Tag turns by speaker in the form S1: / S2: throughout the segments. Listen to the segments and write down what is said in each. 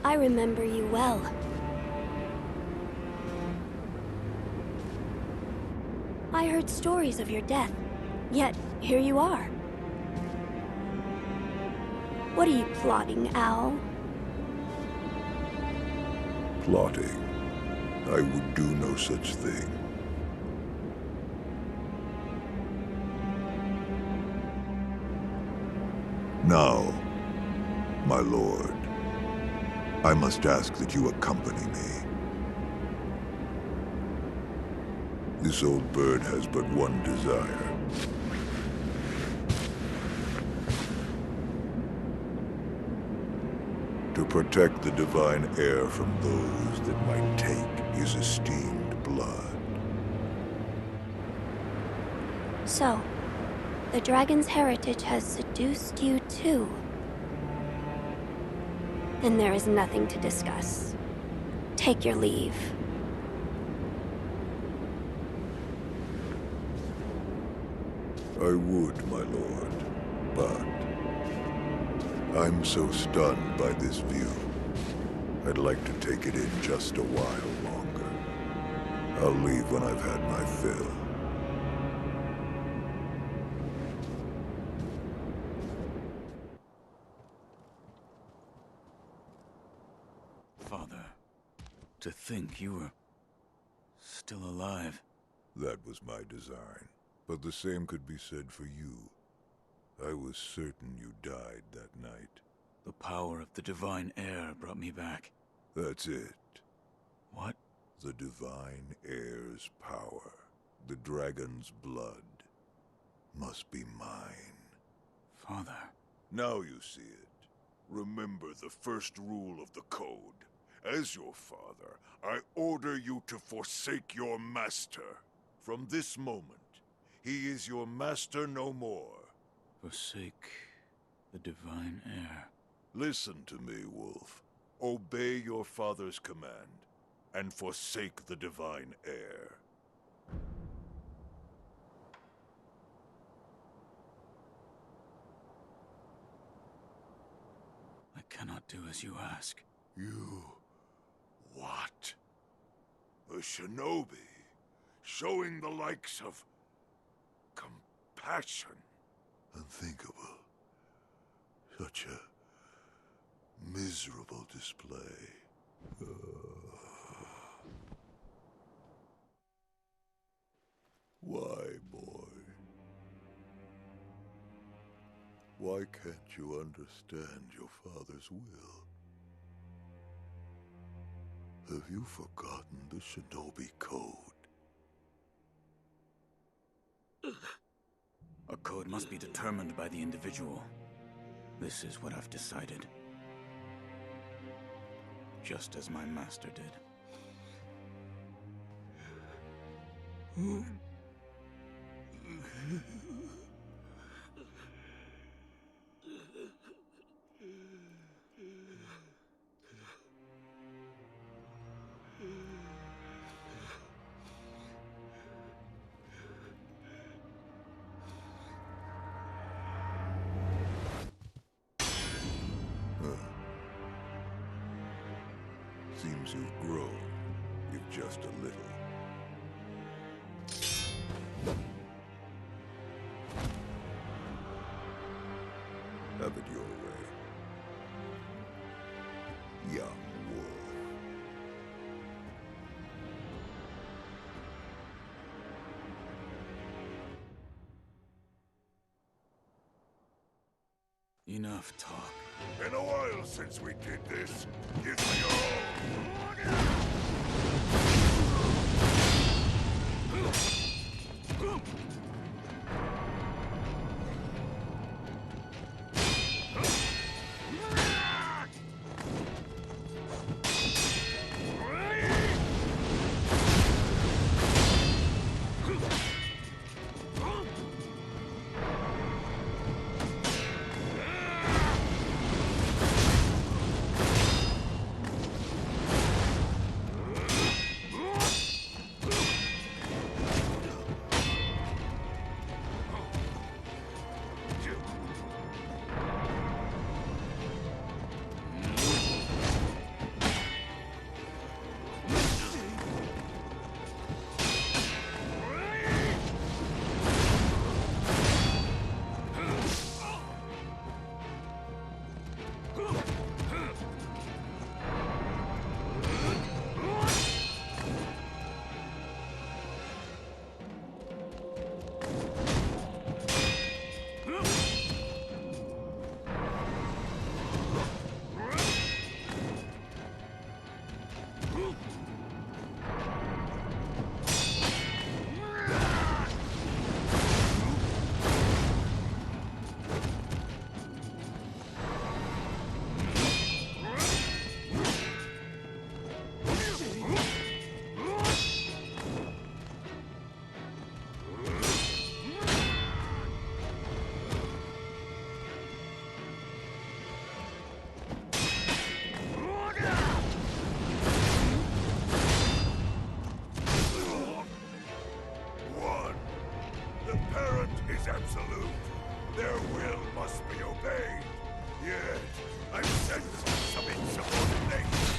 S1: I remember you well. I heard stories of your death, yet here you are. What are you plotting, Owl?
S2: Plotting? I would do no such thing. Now, my lord, I must ask that you accompany me. This old bird has but one desire. To protect the divine heir from those that might take his esteemed blood.
S1: So, the dragon's heritage has seduced you too. Then there is nothing to discuss. Take your leave.
S2: I would, my lord, but I'm so stunned by this view. I'd like to take it in just a while longer. I'll leave when I've had my fill.
S3: Father, to think you were still alive.
S2: That was my design, but the same could be said for you. I was certain you died that night.
S3: The power of the divine heir brought me back.
S2: That's it.
S3: What?
S2: The divine heir's power, the dragon's blood, must be mine.
S3: Father.
S2: Now you see it. Remember the first rule of the code. As your father, I order you to forsake your master. From this moment, he is your master no more.
S3: Forsake the divine heir.
S2: Listen to me, Wolf. Obey your father's command, and forsake the divine heir.
S3: I cannot do as you ask.
S2: You... what? A shinobi, showing the likes of... compassion. Unthinkable. Such a miserable display. Why, boy? Why can't you understand your father's will? Have you forgotten the shinobi code?
S3: A code must be determined by the individual. This is what I've decided. Just as my master did.
S2: Seems you've grown, if just a little. Have it your way. Young wolf.
S3: Enough talk.
S2: Been a while since we did this. Give me your all. is absolute. Their will must be obeyed. Yet, I'm sensing some insubordination.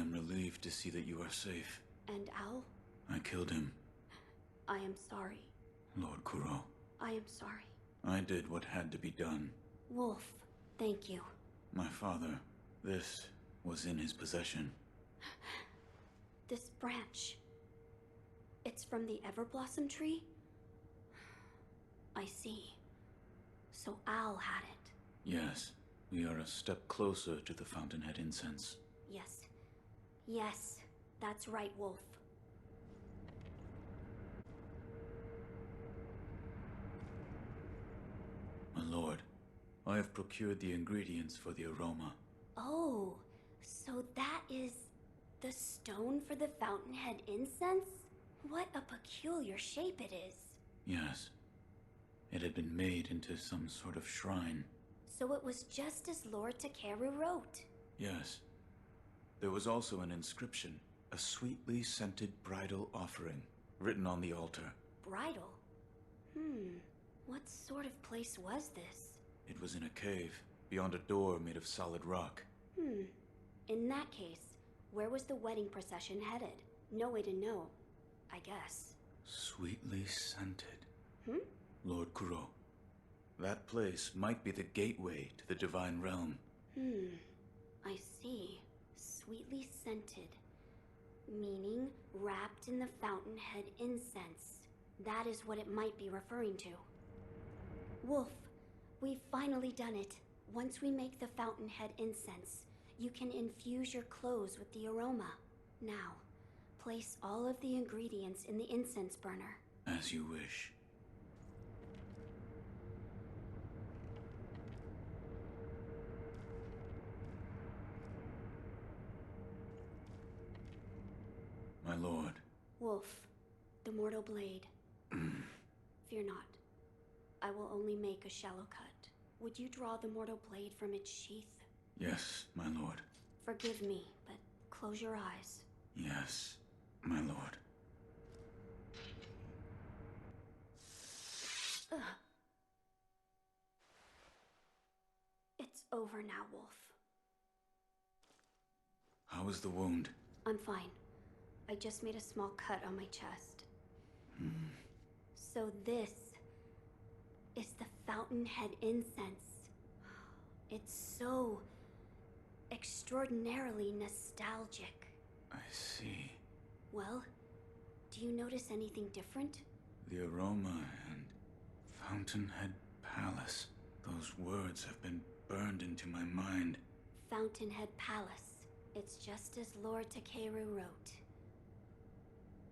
S3: I'm relieved to see that you are safe.
S1: And Al?
S3: I killed him.
S1: I am sorry.
S3: Lord Kuro.
S1: I am sorry.
S3: I did what had to be done.
S1: Wolf, thank you.
S3: My father, this was in his possession.
S1: This branch. It's from the Everblossom tree? I see. So Al had it.
S3: Yes, we are a step closer to the Fountainhead incense.
S1: Yes. Yes, that's right, Wolf.
S3: My lord, I have procured the ingredients for the aroma.
S1: Oh, so that is the stone for the Fountainhead incense? What a peculiar shape it is.
S3: Yes. It had been made into some sort of shrine.
S1: So it was just as Lord Takeru wrote.
S3: Yes. There was also an inscription, a sweetly scented bridal offering, written on the altar.
S1: Bridal? What sort of place was this?
S3: It was in a cave, beyond a door made of solid rock.
S1: In that case, where was the wedding procession headed? No way to know, I guess.
S3: Sweetly scented. Lord Kuro. That place might be the gateway to the divine realm.
S1: I see. Sweetly scented. Meaning wrapped in the Fountainhead incense. That is what it might be referring to. Wolf, we've finally done it. Once we make the Fountainhead incense, you can infuse your clothes with the aroma. Now, place all of the ingredients in the incense burner.
S3: As you wish. My lord.
S1: Wolf, the mortal blade. Fear not. I will only make a shallow cut. Would you draw the mortal blade from its sheath?
S3: Yes, my lord.
S1: Forgive me, but close your eyes.
S3: Yes, my lord.
S1: It's over now, Wolf.
S3: How is the wound?
S1: I'm fine. I just made a small cut on my chest. So this is the Fountainhead incense. It's so extraordinarily nostalgic.
S3: I see.
S1: Well, do you notice anything different?
S3: The aroma and Fountainhead Palace. Those words have been burned into my mind.
S1: Fountainhead Palace. It's just as Lord Takeru wrote.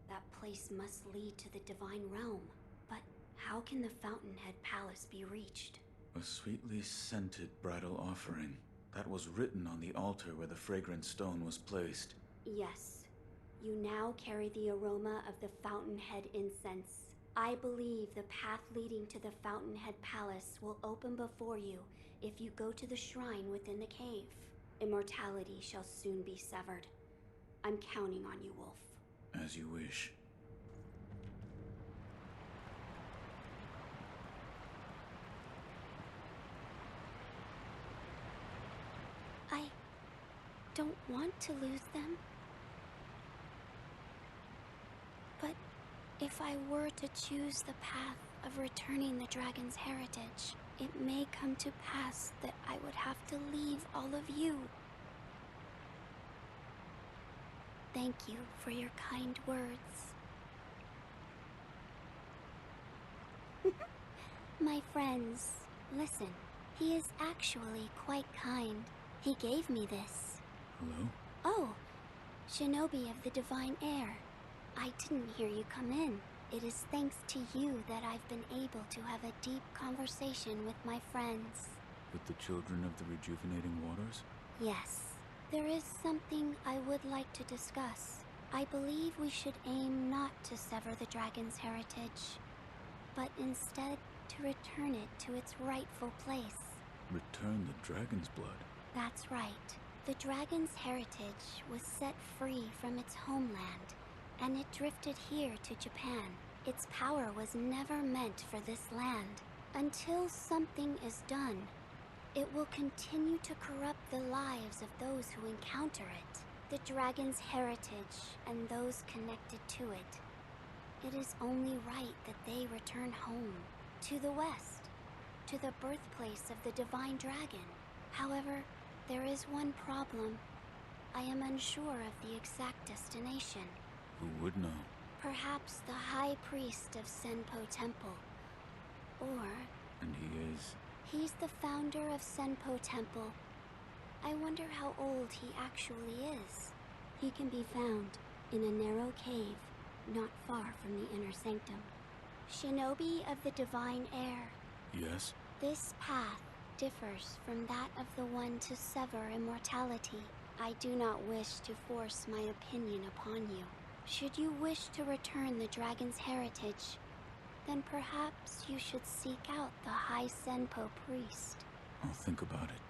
S1: That place must lead to the divine realm. But how can the Fountainhead Palace be reached?
S3: A sweetly scented bridal offering. That was written on the altar where the fragrant stone was placed.
S1: Yes. You now carry the aroma of the Fountainhead incense. I believe the path leading to the Fountainhead Palace will open before you if you go to the shrine within the cave. Immortality shall soon be severed. I'm counting on you, Wolf.
S3: As you wish.
S1: I don't want to lose them. But if I were to choose the path of returning the dragon's heritage, it may come to pass that I would have to leave all of you. Thank you for your kind words. My friends, listen. He is actually quite kind. He gave me this.
S3: Hello?
S1: Oh, Shinobi of the Divine Air. I didn't hear you come in. It is thanks to you that I've been able to have a deep conversation with my friends.
S3: With the children of the rejuvenating waters?
S1: Yes. There is something I would like to discuss. I believe we should aim not to sever the dragon's heritage, but instead to return it to its rightful place.
S3: Return the dragon's blood?
S1: That's right. The dragon's heritage was set free from its homeland, and it drifted here to Japan. Its power was never meant for this land. Until something is done, it will continue to corrupt the lives of those who encounter it. the dragon's heritage and those connected to it. It is only right that they return home, to the west, to the birthplace of the divine dragon. However, there is one problem. I am unsure of the exact destination.
S3: Who would know?
S1: Perhaps the High Priest of Senpo Temple. Or...
S3: And he is?
S1: He's the founder of Senpo Temple. I wonder how old he actually is. He can be found in a narrow cave not far from the inner sanctum. Shinobi of the Divine Air.
S3: Yes?
S1: This path differs from that of the one to sever immortality. I do not wish to force my opinion upon you. Should you wish to return the dragon's heritage, then perhaps you should seek out the High Senpo priest.
S3: I'll think about it.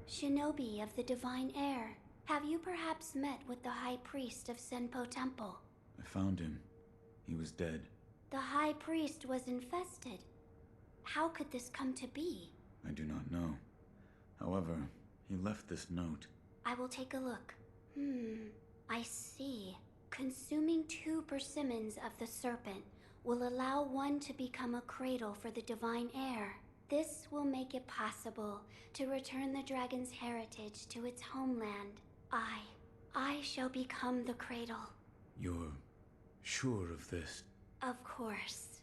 S1: Shinobi of the Divine Air, have you perhaps met with the High Priest of Senpo Temple?
S3: I found him. He was dead.
S1: The High Priest was infested. How could this come to be?
S3: I do not know. However, he left this note.
S1: I will take a look. I see. Consuming 2 persimmons of the serpent will allow one to become a cradle for the Divine Air. This will make it possible to return the dragon's heritage to its homeland. I shall become the cradle.
S3: You're sure of this?
S1: Of course.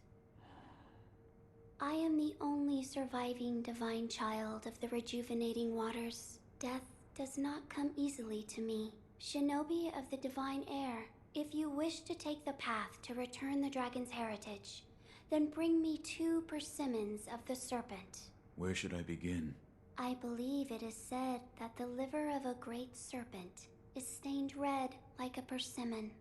S1: I am the only surviving divine child of the rejuvenating waters. Death does not come easily to me. Shinobi of the Divine Air, if you wish to take the path to return the dragon's heritage, then bring me 2 persimmons of the serpent.
S3: Where should I begin?
S1: I believe it is said that the liver of a great serpent is stained red like a persimmon.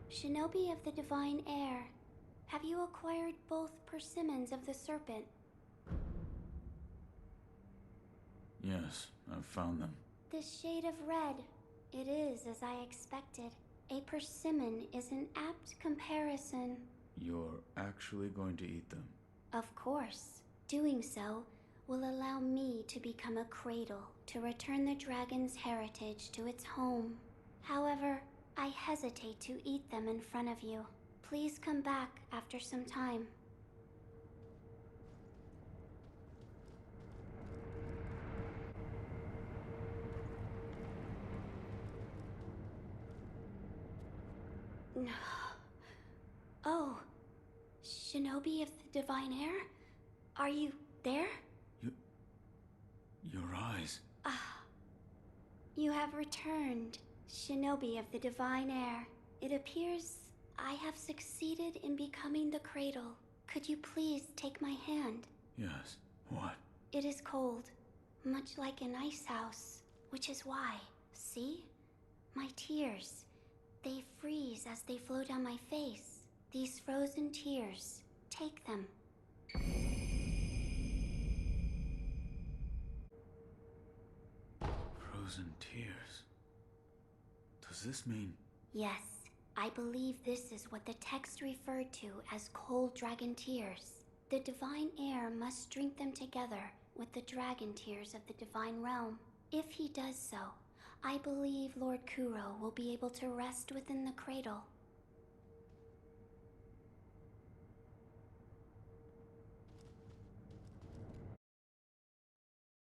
S1: Shinobi of the Divine Air, have you acquired both persimmons of the serpent?
S3: Yes, I've found them.
S1: This shade of red, it is as I expected. A persimmon is an apt comparison.
S3: You're actually going to eat them?
S1: Of course. Doing so will allow me to become a cradle to return the dragon's heritage to its home. However, I hesitate to eat them in front of you. Please come back after some time. Oh, Shinobi of the Divine Air? Are you there?
S3: Your eyes.
S1: You have returned, Shinobi of the Divine Air. It appears I have succeeded in becoming the cradle. Could you please take my hand?
S3: Yes. What?
S1: It is cold, much like an ice house, which is why, see? My tears. They freeze as they flow down my face. These frozen tears. Take them.
S3: Frozen tears. Does this mean...
S1: Yes, I believe this is what the text referred to as cold dragon tears. The divine air must drink them together with the dragon tears of the divine realm. If he does so, I believe Lord Kuro will be able to rest within the cradle.